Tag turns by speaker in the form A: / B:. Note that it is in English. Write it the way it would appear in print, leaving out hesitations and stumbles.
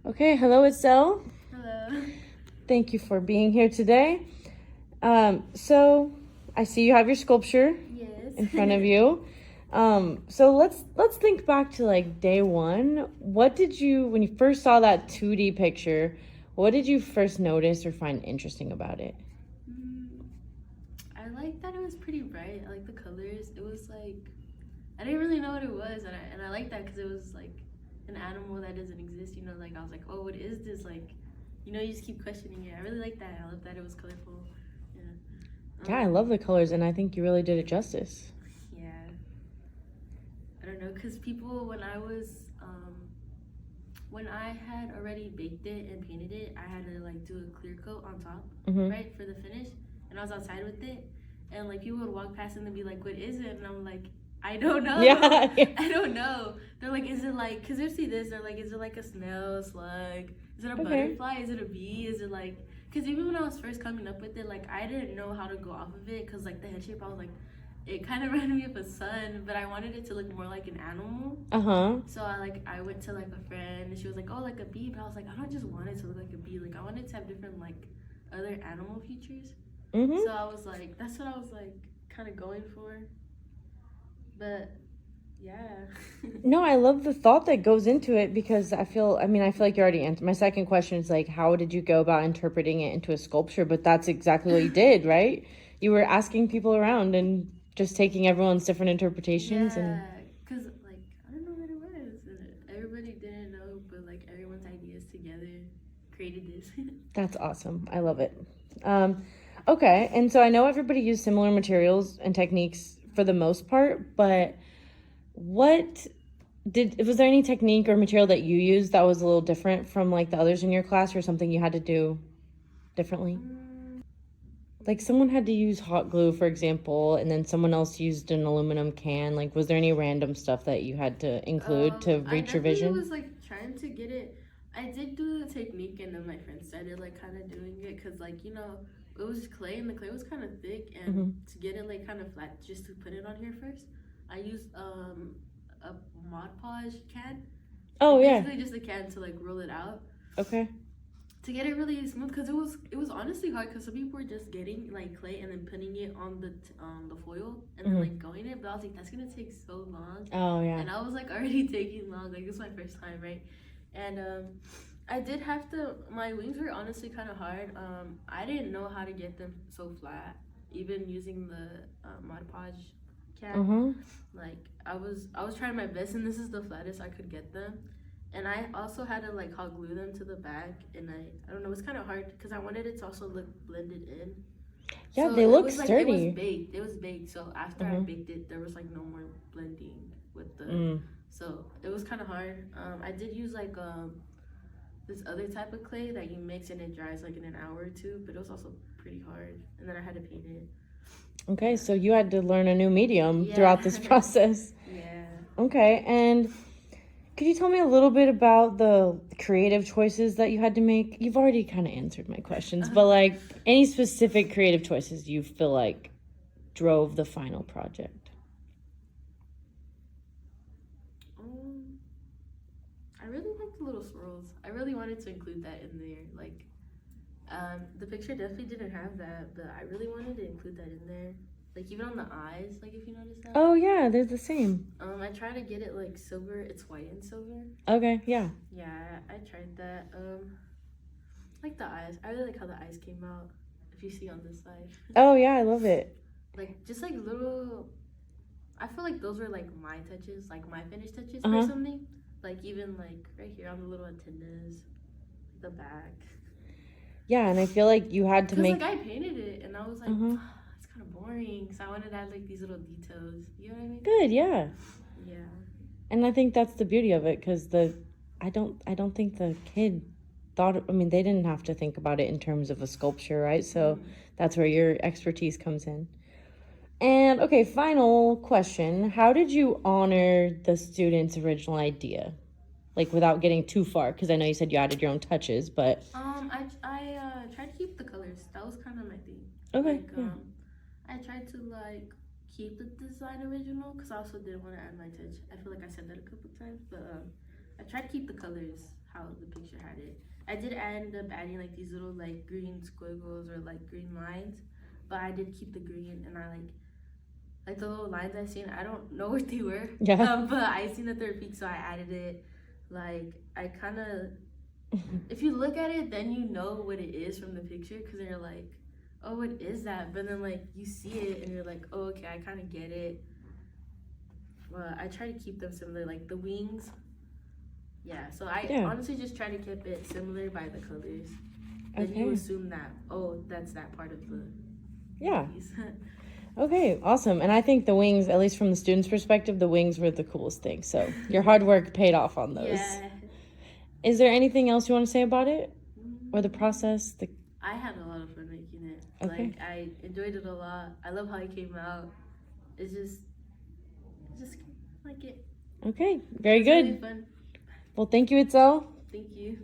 A: Okay, hello, Estelle.
B: Hello.
A: Thank you for being here today. So I see you have your sculpture
B: Yes.
A: in front of you. So let's think back to like day one. What did you, when you first saw that 2D picture, what did you first notice or find interesting about it?
B: I like that it was pretty bright. I like the colors. It was like I didn't really know what it was, and I like that because it was like an animal that doesn't exist. You know, like I was like, oh, what is this? Like, you just keep questioning it. I really like that. I love that it was colorful. Yeah.
A: Yeah, I love the colors, and I think you really did it justice.
B: Yeah. I don't know, cause people when I had already baked it and painted it, I had to like do a clear coat on top,
A: Mm-hmm.
B: right, for the finish. And I was outside with it, and like people would walk past and they'd be like, "What is it?" And I'm like, "I don't know.
A: Yeah.
B: I don't know." They're like, "Is it like?" Cause they see this, they're like, "Is it like a snail, a slug? Is it a
A: Okay.
B: butterfly? Is it a bee? Is it like?" Cause even when I was first coming up with it, like I didn't know how to go off of it, cause like the head shape, I was like, it kind of reminded me of a sun, but I wanted it to look more like an animal.
A: Uh-huh.
B: So I went to like a friend and she was like, oh, like a bee, but I was like, I don't just want it to look like a bee. Like I wanted to have different like other animal features.
A: Mm-hmm.
B: So I was like, that's what I was like kind of going for. But yeah.
A: No, I love the thought that goes into it because I feel like you already answered. My second question is like, how did you go about interpreting it into a sculpture? But that's exactly what you did, right? You were asking people around and just taking everyone's different interpretations and
B: Yeah, cause like I don't know what it was. And everybody didn't know, but like everyone's ideas together created this.
A: that's awesome. I love it. Okay, and so I know everybody used similar materials and techniques for the most part, but what was there any technique or material that you used that was a little different from like the others in your class or something you had to do differently? Like someone had to use hot glue, for example, and then someone else used an aluminum can. Like, was there any random stuff that you had to include to
B: I
A: reach your
B: definitely
A: vision?
B: was like trying to get it. I did do the technique, and then my friend started like kind of doing it because like it was clay, and the clay was kind of thick, and
A: Mm-hmm.
B: to get it like kind of flat, just to put it on here first, I used a Mod Podge can,
A: Oh
B: like
A: yeah.
B: basically just a can to like roll it out
A: Okay.
B: to get it really smooth because it was honestly hard because some people were just getting like clay and then putting it on the foil and then like going it, but I was like that's gonna take so long.
A: Oh yeah.
B: And I was like already taking long, like this is my first time, right? And I did have to. My wings were honestly kind of hard. I didn't know how to get them so flat, even using the Mod Podge can.
A: Mm-hmm.
B: Like I was trying my best, and this is the flattest I could get them. And I also had to like hot glue them to the bag, and I don't know, it's kind of hard because I wanted it to also look blended in.
A: Yeah,
B: So
A: they
B: it
A: look
B: was like it was
A: sturdy.
B: baked. It was baked. So after I baked it, there was like no more blending with the. So it was kind of hard. I did use like this other type of clay that you mix and it dries like in an hour or two, but it was also pretty hard. And then I had to paint it.
A: Okay, so you had to learn a new medium
B: Yeah.
A: throughout this process.
B: Yeah.
A: Okay, and could you tell me a little bit about the creative choices that you had to make? You've already kind of answered my questions, but like any specific creative choices you feel like drove the final project?
B: I really like the little swirls. I really wanted to include that in there. Like, the picture definitely didn't have that, but I really wanted to include that in there. Like even on the eyes, like if you notice that.
A: Oh yeah, they're the same.
B: I tried to get it like silver. It's white and silver.
A: Okay, yeah.
B: Yeah, I tried that. Like the eyes. I really like how the eyes came out. If you see on this side.
A: Oh yeah, I love it.
B: Like just like little. I feel like those were like my touches, like my finished touches for something. Like even like right here on the little antennas, the back.
A: Yeah, and I feel like you had to make.
B: Like I painted it, and I was like, oh, it's kind of boring. So I wanted to add like these little details. You know what I mean?
A: Good, yeah.
B: Yeah.
A: And I think that's the beauty of it, because I don't think the kid thought. I mean, they didn't have to think about it in terms of a sculpture, right? So that's where your expertise comes in. And okay, final question: how did you honor the student's original idea, like without getting too far? Because I know you said you added your own touches, but
B: I tried to keep the colors. That was kind of my thing.
A: okay,
B: Like I tried to like keep the design original because I also didn't want to add my touch. I feel like I said that a couple times, but I tried to keep the colors how the picture had it. I did end up adding like these little like green squiggles or like green lines, but I did keep the green, and I like the little lines I seen. I don't know what they were,
A: Yeah.
B: but I seen that they're pink, so I added it. Like I kind of, if you look at it, then you know what it is from the picture, because they're like, oh, what is that? But then like you see it and you're like, oh, okay, I kind of get it. Well, I try to keep them similar, like the wings. Yeah, so I honestly just try to keep it similar by the colors. Then you assume that, oh, that's that part of the piece.
A: Okay, awesome. And I think the wings, at least from the students' perspective, the wings were the coolest thing. So your hard work paid off on those.
B: Yeah.
A: Is there anything else you want to say about it? Or the process?
B: I had a lot of fun making it.
A: Okay.
B: Like, I enjoyed it a lot. I love how it came out. It's just like it.
A: Okay, very good.
B: Really fun.
A: Well, thank you, Itzel.
B: Thank you.